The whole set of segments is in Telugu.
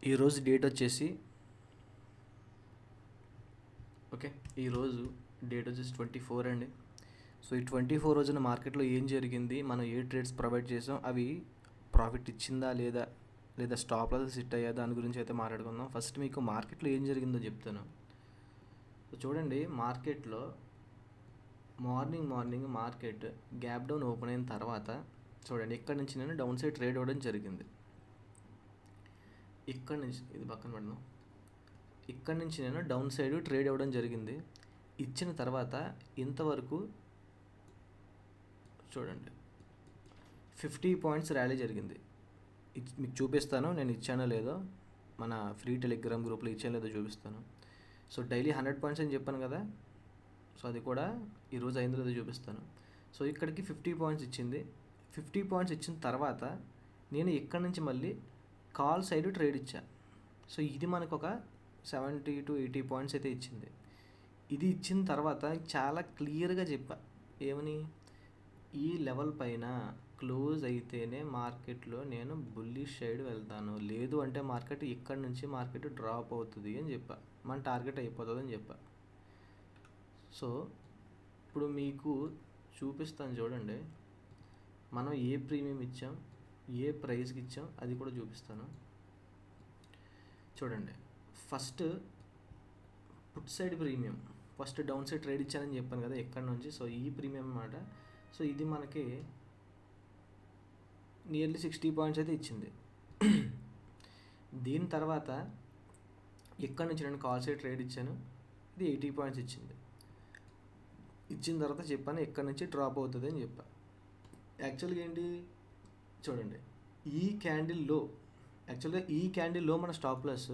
ఈరోజు డేట్ వచ్చేసి ఓకే ఈరోజు డేట్ వచ్చేసి 24 అండి. సో ఈ 24 రోజున మార్కెట్లో ఏం జరిగింది, మనం ఏ ట్రేడ్స్ ప్రొవైడ్ చేసాం, అవి ప్రాఫిట్ ఇచ్చిందా లేదా, లేదా స్టాప్ లాసెస్ హిట్ అయ్యా, దాని గురించి అయితే మాట్లాడుకుందాం. ఫస్ట్ మీకు మార్కెట్లో ఏం జరిగిందో చెప్తాను. సో చూడండి, మార్కెట్లో morning market gap down open అయిన తర్వాత చూడండి, ఇక్కడ నుంచి నేను డౌన్ సైడ్ ట్రేడ్ అవ్వడం జరిగింది. ఇక్కడ నుంచి ఇది పక్కన పెడదాం. ఇక్కడ నుంచి నేను డౌన్ సైడ్ ట్రేడ్ అవ్వడం జరిగింది. ఇచ్చిన తర్వాత ఇంతవరకు చూడండి 50 పాయింట్స్ ర్యాలీ జరిగింది. మీకు చూపిస్తాను నేను ఇచ్చానో లేదో, మన ఫ్రీ టెలిగ్రామ్ గ్రూప్లో ఇచ్చానో లేదో చూపిస్తాను. సో డైలీ 100 పాయింట్స్ అని చెప్పాను కదా, సో అది కూడా ఈరోజు అయిందో లేదో చూపిస్తాను. సో ఇక్కడికి 50 పాయింట్స్ ఇచ్చింది. 50 పాయింట్స్ ఇచ్చిన తర్వాత నేను ఇక్కడ నుంచి మళ్ళీ కాల్ సైడ్ ట్రేడ్ ఇచ్చా. సో ఇది మనకు ఒక 70 to 80 పాయింట్స్ అయితే ఇచ్చింది. ఇది ఇచ్చిన తర్వాత చాలా క్లియర్గా చెప్పా, ఏమని, ఈ లెవెల్ పైన క్లోజ్ అయితేనే మార్కెట్లో నేను బుల్లిష్ సైడ్ వెళ్తాను, లేదు అంటే మార్కెట్ ఇక్కడ నుంచి మార్కెట్ డ్రాప్ అవుతుంది అని చెప్పా, మన టార్గెట్ అయిపోతుంది అని చెప్పా. సో ఇప్పుడు మీకు చూపిస్తాను చూడండి, మనం ఏ ప్రీమియం ఇచ్చాం, ఏ ప్రైస్కి ఇచ్చాం, అది కూడా చూపిస్తాను చూడండి. First put side premium, first down side trade ఇచ్చానని చెప్పాను కదా ఎక్కడి నుంచి. సో ఈ ప్రీమియం అన్నమాట. సో ఇది మనకి నియర్లీ 60 పాయింట్స్ అయితే ఇచ్చింది. దీని తర్వాత ఎక్కడి నుంచి నేను కాల్ సైడ్ ట్రేడ్ ఇచ్చాను, ఇది 80 పాయింట్స్ ఇచ్చింది. ఇచ్చిన తర్వాత చెప్పాను ఎక్కడి నుంచి డ్రాప్ అవుతుంది అని చెప్పా. యాక్చువల్గా ఏంటి చూడండి, ఈ క్యాండిల్లో మన స్టాప్ లాస్,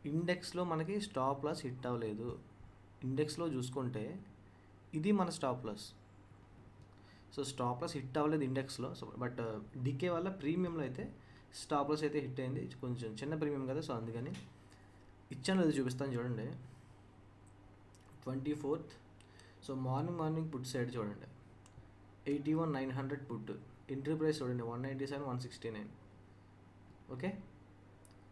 ఇండెక్స్లో మనకి స్టాప్ లాస్ హిట్ అవ్వలేదు. ఇండెక్స్లో చూసుకుంటే ఇది మన stop loss. So stop loss hit అవ్వలేదు ఇండెక్స్లో. సో బట్ డికే వల్ల ప్రీమియంలో అయితే స్టాప్ లాస్ అయితే హిట్ అయింది. కొంచెం చిన్న ప్రీమియం కదా, సో అందుకని ఇచ్చాను లేదు చూపిస్తాను చూడండి. 24th. So morning put side చూడండి, 81,900 పుట్. ఎంట్రీ ప్రైస్ చూడండి 197, 169. ఓకే,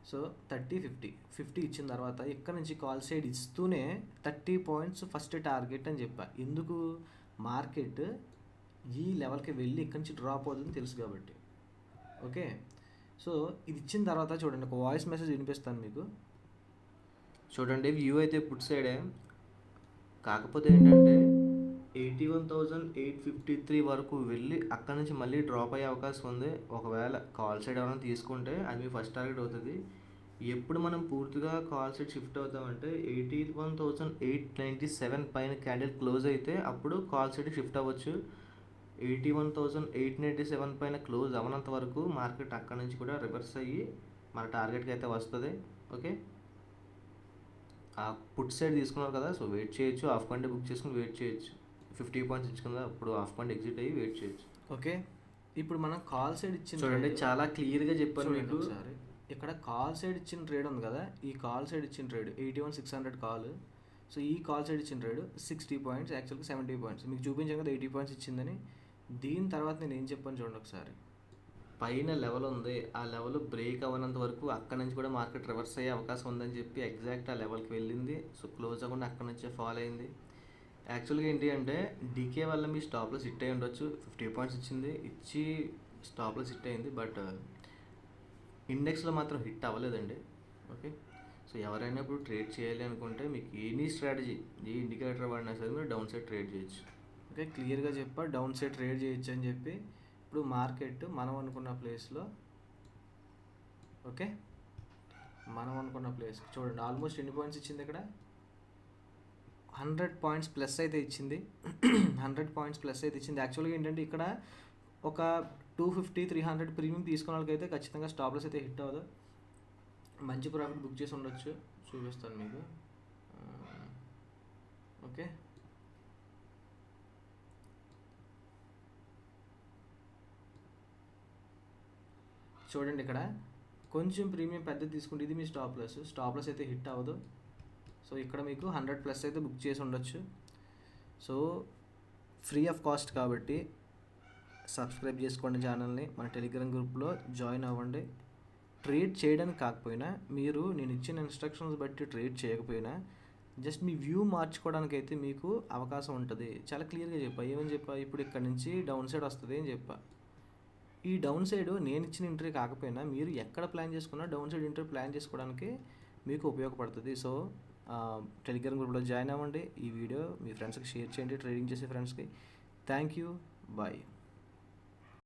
సో 50 ఇచ్చిన తర్వాత ఇక్కడ నుంచి కాల్ సైడ్ ఇస్తూనే 30 పాయింట్స్ ఫస్ట్ టార్గెట్ అని చెప్పా. ఎందుకు, మార్కెట్ ఈ లెవెల్కి వెళ్ళి ఇక్కడ నుంచి డ్రాప్ అవుతుందని తెలుసు కాబట్టి. ఓకే, సో ఇది ఇచ్చిన తర్వాత చూడండి, ఒక వాయిస్ మెసేజ్ వినిపిస్తాను మీకు చూడండి. వ్యూ అయితే పుట్ సైడే, కాకపోతే ఏంటంటే 81,853 వరకు వెళ్ళి అక్కడ నుంచి మళ్ళీ డ్రాప్ అయ్యే అవకాశం ఉంది. ఒకవేళ కాల్ సైడ్ ఏమైనా తీసుకుంటే అది మీ ఫస్ట్ టార్గెట్ అవుతుంది. ఎప్పుడు మనం పూర్తిగా కాల్ సైడ్ షిఫ్ట్ అవుతామంటే 81,897 పైన క్యాండిల్ క్లోజ్ అయితే అప్పుడు కాల్ సైడ్ షిఫ్ట్ అవ్వచ్చు. 81,897 పైన క్లోజ్ అవనంత వరకు మార్కెట్ అక్కడ నుంచి కూడా రివర్స్ అయ్యి మన టార్గెట్కి అయితే వస్తుంది. ఓకే, ఆ పుట్ సైడ్ తీసుకున్నారు కదా, సో వెయిట్ చేయొచ్చు. హాఫ్ పాయింట్ బుక్ చేసుకుని వెయిట్ చేయొచ్చు. 50 పాయింట్స్ ఇచ్చుకుందా, అప్పుడు హాఫ్ పాయింట్ ఎగ్జిట్ అయ్యి వెయిట్ చేయొచ్చు. ఓకే, ఇప్పుడు మనం కాల్ సైడ్ ఇచ్చిన చూడండి, చాలా క్లియర్గా చెప్పాను మీకు. ఒకసారి ఇక్కడ కాల్ సైడ్ ఇచ్చిన ట్రేడ్ ఉంది కదా, ఈ కాల్ సైడ్ ఇచ్చిన ట్రేడ్ 81,600 కాల్. సో ఈ కాల్ సైడ్ ఇచ్చిన ట్రేడ్ 60 పాయింట్స్, యాక్చువల్గా 70 పాయింట్స్ మీకు చూపించాను కదా 80 పాయింట్స్ ఇచ్చిందని. దీని తర్వాత నేను ఏం చెప్పాను చూడండి ఒకసారి, పైన లెవెల్ ఉంది, ఆ లెవెల్ బ్రేక్ అవ్వనంత వరకు అక్కడ నుంచి కూడా మార్కెట్ రివర్స్ అయ్యే అవకాశం ఉందని చెప్పి ఎగ్జాక్ట్ ఆ లెవెల్కి వెళ్ళింది. సో క్లోజ్ అవ్వకుండా అక్కడ నుంచే ఫాలో అయింది. యాక్చువల్గా ఏంటి అంటే డీకే వల్ల మీ స్టాప్ లాస్ హిట్ అయి ఉండొచ్చు. 50 పాయింట్స్ ఇచ్చి స్టాప్ లాస్ హిట్ అయింది, బట్ ఇండెక్స్లో మాత్రం హిట్ అవ్వలేదండి. ఓకే, సో ఎవరైనా ఇప్పుడు ట్రేడ్ చేయాలి అనుకుంటే మీకు ఎనీ స్ట్రాటజీ, ఏ ఇండికేటర్ వాడినా సరే మీరు డౌన్ సైడ్ ట్రేడ్ చేయొచ్చు. ఓకే, క్లియర్గా చెప్పా డౌన్ సైడ్ ట్రేడ్ చేయొచ్చు అని చెప్పి. ఇప్పుడు మార్కెట్ మనం అనుకున్న ప్లేస్లో, ఓకే మనం అనుకున్న ప్లేస్ చూడండి, ఆల్మోస్ట్ ఎన్ని పాయింట్స్ ఇచ్చింది ఇక్కడ, 100 పాయింట్స్ ప్లస్ అయితే ఇచ్చింది. 100 పాయింట్స్ ప్లస్ అయితే ఇచ్చింది. యాక్చువల్గా ఏంటంటే ఇక్కడ ఒక 250, 300 ప్రీమియం తీసుకున్న వాళ్ళకైతే ఖచ్చితంగా స్టాప్ లాస్ అయితే హిట్ అవ్వదు. మంచి ప్రాఫిట్ బుక్ చేసి ఉండొచ్చు, చూపిస్తాను మీకు. ఓకే, చూడండి ఇక్కడ కొంచెం ప్రీమియం పెద్దది తీసుకుంటే ఇది మీ స్టాప్ లాస్ అయితే హిట్ అవ్వదు. సో ఇక్కడ మీకు 100 ప్లస్ అయితే బుక్ చేసి ఉండొచ్చు. సో ఫ్రీ ఆఫ్ కాస్ట్ కాబట్టి సబ్స్క్రైబ్ చేసుకోండి ఛానల్ని, మన టెలిగ్రామ్ గ్రూప్లో జాయిన్ అవ్వండి. ట్రేడ్ చేయడానికి కాకపోయినా మీరు నేను ఇచ్చిన ఇన్స్ట్రక్షన్స్ బట్టి ట్రేడ్ చేయకపోయినా జస్ట్ మీ వ్యూ మార్చుకోవడానికి అయితే మీకు అవకాశం ఉంటుంది. చాలా క్లియర్గా చెప్పా. ఏమని చెప్పా, ఇప్పుడు ఇక్కడ నుంచి డౌన్ సైడ్ వస్తుంది అని చెప్పా. ఈ డౌన్ సైడ్ నేను ఇచ్చిన ఎంట్రీ కాకపోయినా మీరు ఎక్కడ ప్లాన్ చేసుకున్నా డౌన్ సైడ్ ఎంట్రీ ప్లాన్ చేసుకోవడానికి మీకు ఉపయోగపడుతుంది. సో టెలిగ్రామ్ గ్రూప్లో జాయిన్ అవ్వండి. ఈ వీడియో మీ ఫ్రెండ్స్కి షేర్ చేయండి, ట్రేడింగ్ చేసే ఫ్రెండ్స్కి. Thank you, bye.